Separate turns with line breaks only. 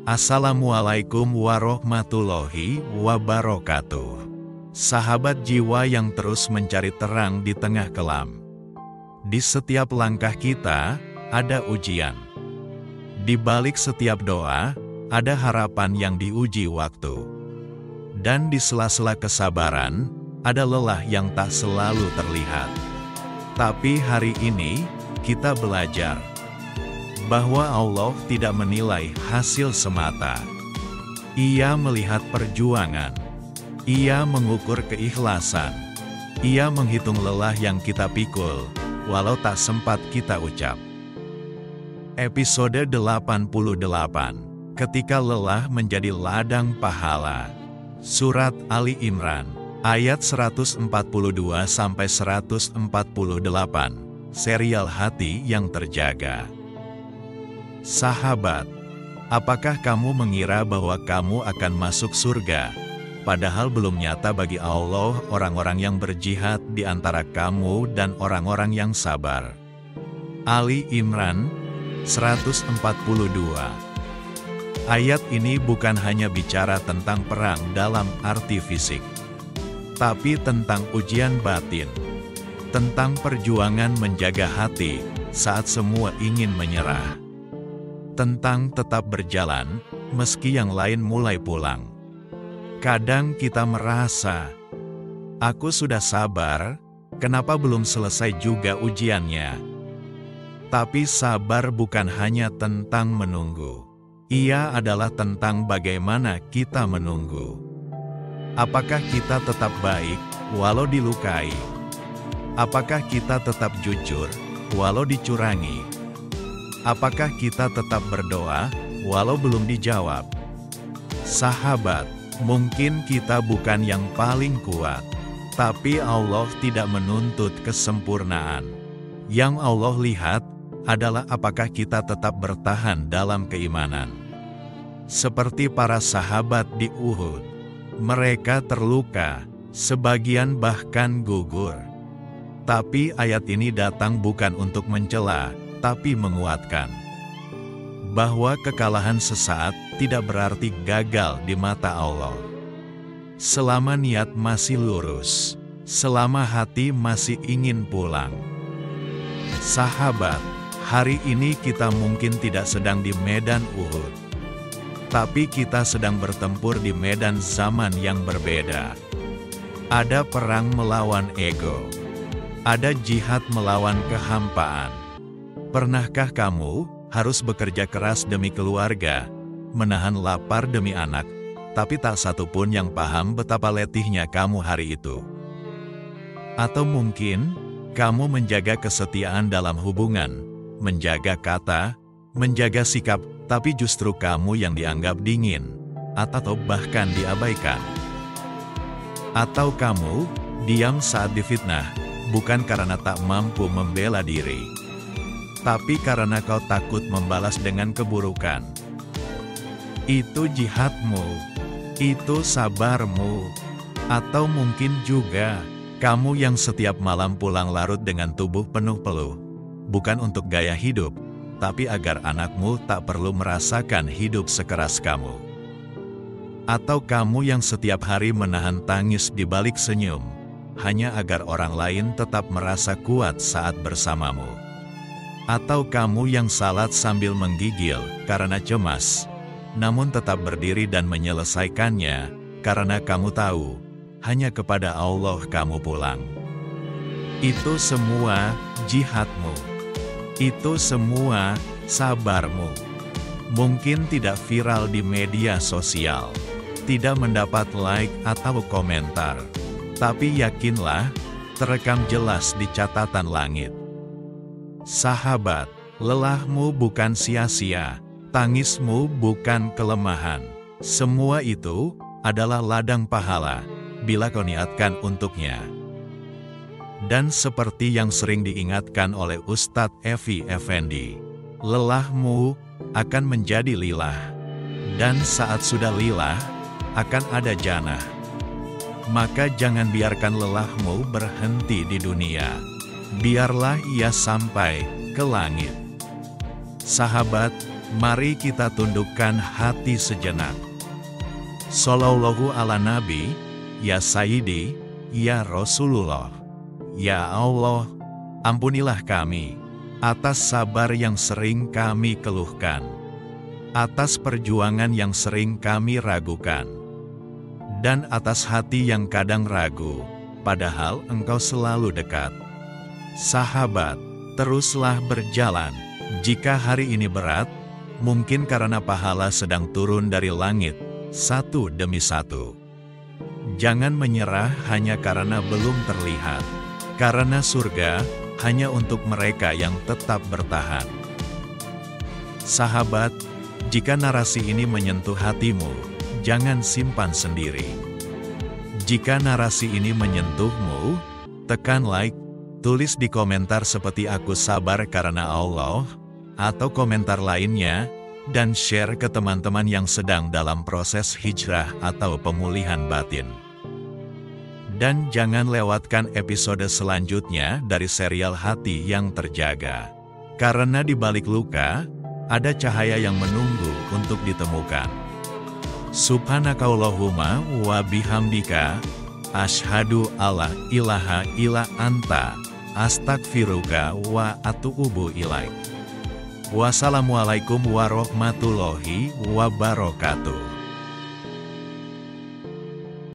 Assalamualaikum warahmatullahi wabarakatuh. Sahabat jiwa yang terus mencari terang di tengah kelam. Di setiap langkah kita, ada ujian. Di balik setiap doa, ada harapan yang diuji waktu. Dan di sela-sela kesabaran, ada lelah yang tak selalu terlihat. Tapi hari ini, kita belajar bahwa Allah tidak menilai hasil semata. Ia melihat perjuangan. Ia mengukur keikhlasan. Ia menghitung lelah yang kita pikul, walau tak sempat kita ucap. Episode 88, Ketika Lelah Menjadi Ladang Pahala. Surat Ali Imran, ayat 142-148, serial hati yang terjaga. Sahabat, apakah kamu mengira bahwa kamu akan masuk surga, padahal belum nyata bagi Allah orang-orang yang berjihad di antara kamu dan orang-orang yang sabar? Ali Imran 142. Ayat ini bukan hanya bicara tentang perang dalam arti fisik, tapi tentang ujian batin, tentang perjuangan menjaga hati saat semua ingin menyerah, tentang tetap berjalan meski yang lain mulai pulang. Kadang kita merasa, aku sudah sabar, kenapa belum selesai juga ujiannya? Tapi sabar bukan hanya tentang menunggu. Ia adalah tentang bagaimana kita menunggu. Apakah kita tetap baik walau dilukai? Apakah kita tetap jujur walau dicurangi? Apakah kita tetap berdoa walau belum dijawab? Sahabat, mungkin kita bukan yang paling kuat, tapi Allah tidak menuntut kesempurnaan. Yang Allah lihat adalah apakah kita tetap bertahan dalam keimanan. Seperti para sahabat di Uhud, mereka terluka, sebagian bahkan gugur. Tapi ayat ini datang bukan untuk mencela, tapi menguatkan bahwa kekalahan sesaat tidak berarti gagal di mata Allah. Selama niat masih lurus, selama hati masih ingin pulang. Sahabat, hari ini kita mungkin tidak sedang di medan Uhud, tapi kita sedang bertempur di medan zaman yang berbeda. Ada perang melawan ego, ada jihad melawan kehampaan. Pernahkah kamu harus bekerja keras demi keluarga, menahan lapar demi anak, tapi tak satu pun yang paham betapa letihnya kamu hari itu? Atau mungkin, kamu menjaga kesetiaan dalam hubungan, menjaga kata, menjaga sikap, tapi justru kamu yang dianggap dingin, atau bahkan diabaikan. Atau kamu diam saat difitnah, bukan karena tak mampu membela diri, tapi karena kau takut membalas dengan keburukan. Itu jihadmu, itu sabarmu. Atau mungkin juga, kamu yang setiap malam pulang larut dengan tubuh penuh peluh, bukan untuk gaya hidup, tapi agar anakmu tak perlu merasakan hidup sekeras kamu. Atau kamu yang setiap hari menahan tangis di balik senyum, hanya agar orang lain tetap merasa kuat saat bersamamu. Atau kamu yang salat sambil menggigil karena cemas, namun tetap berdiri dan menyelesaikannya, karena kamu tahu, hanya kepada Allah kamu pulang. Itu semua jihadmu. Itu semua sabarmu. Mungkin tidak viral di media sosial, tidak mendapat like atau komentar, tapi yakinlah, terekam jelas di catatan langit. Sahabat, lelahmu bukan sia-sia, tangismu bukan kelemahan. Semua itu adalah ladang pahala, bila kau niatkan untuknya. Dan seperti yang sering diingatkan oleh Ustadz Evi Effendi, lelahmu akan menjadi lilah. Dan saat sudah lilah, akan ada jannah. Maka jangan biarkan lelahmu berhenti di dunia. Biarlah ia sampai ke langit. Sahabat, Mari kita tundukkan hati sejenak. Shallallahu ala Nabi, ya Sayyidi, ya Rasulullah. Ya Allah, ampunilah kami atas sabar yang sering kami keluhkan, atas perjuangan yang sering kami ragukan, dan atas hati yang kadang ragu, padahal Engkau selalu dekat. Sahabat, teruslah berjalan. Jika hari ini berat, mungkin karena pahala sedang turun dari langit, satu demi satu. Jangan menyerah hanya karena belum terlihat, karena surga hanya untuk mereka yang tetap bertahan. Sahabat, jika narasi ini menyentuh hatimu, jangan simpan sendiri. Jika narasi ini menyentuhmu, tekan like, tulis di komentar seperti aku sabar karena Allah, atau komentar lainnya, dan share ke teman-teman yang sedang dalam proses hijrah atau pemulihan batin. Dan jangan lewatkan episode selanjutnya dari serial Hati yang Terjaga. Karena di balik luka, ada cahaya yang menunggu untuk ditemukan. Subhanakallahumma wa bihamdika, asyhadu alla ilaha illa anta, astagfiruka wa atuubu ilaik. Wassalamualaikum warahmatullahi wabarakatuh.